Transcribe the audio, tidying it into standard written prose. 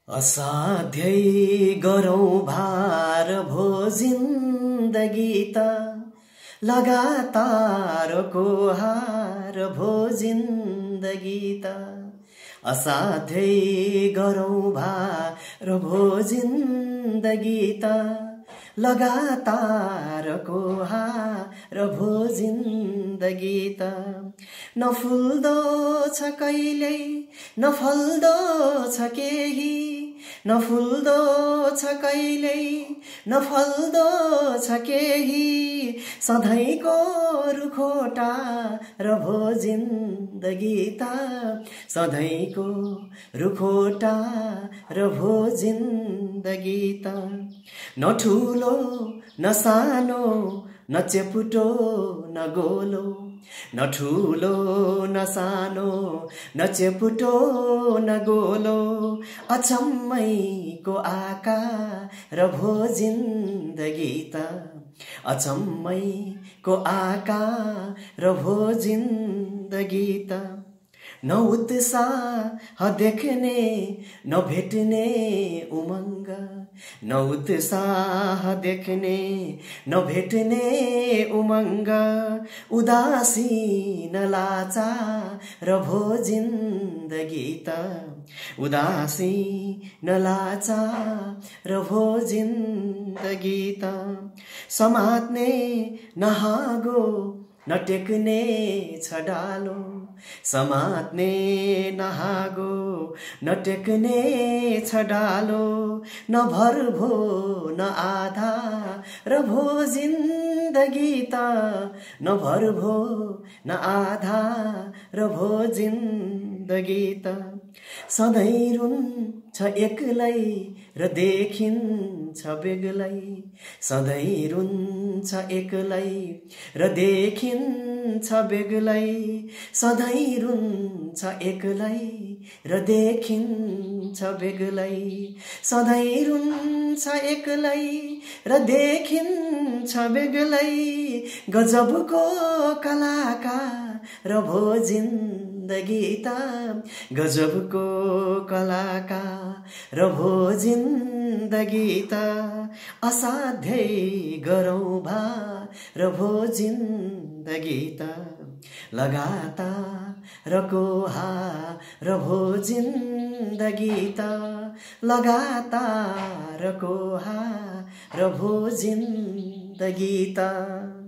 असाध्यै गरौँ भार भो जिन्दगी त लगातारको हार भो जिन्दगी त असाध्यै गरौँ भार भो जिन्दगी त लगातारको हार भो जिन्दगी त नफुल्दो छ कहिल्यै नफल्दो छ केही नफुल्दो छ कहिल्यै नफल्दो छ केही सधैँको रुखोटा र भो जिन्दगी त सधैँको रुखोटा र भो जिन्दगी त न ठुलो न सानो न चेपुटो न गोलो न ठुलो न सानो न चेपुटो न गोलो अचम्मैको आकार भो जिन्दगी त अचम्मैको आकार भो जिन्दगी त न उत्साह देख्ने न भेट्ने उमङ्ग न उत्साह देख्ने न भेट्ने उमङ्ग उदासीन लाचार भो जिन्दगी त उदासीन लाचार भो जिन्दगी त समात्ने नहागो न टेक्ने छ डालो समात्ने नहागो न टेक्ने छ डालो न भर भो न आधा र भो जिन्दगी त न भर भो न आधा र भो जिन्दगी त सधैँ रुन्छ एक्लै र देखिन्छ बेग्लै सधैँ रुन्छ एक्लै र देखिन्छ बेग्लै सधैँ रुन्छ एक्लै र देखिन्छ बेग्लै सधैँ रुन्छ एक्लै र देखिन्छ बेग्लै गजबको कलाकार भो जिन्दगी त गजबको कलाकार भो जिन्दगी त असाध्यै गरौँ भार भो जिन्दगी त लगातारको हार भो जिन्दगी त लगातारको हार भो जिन्दगी त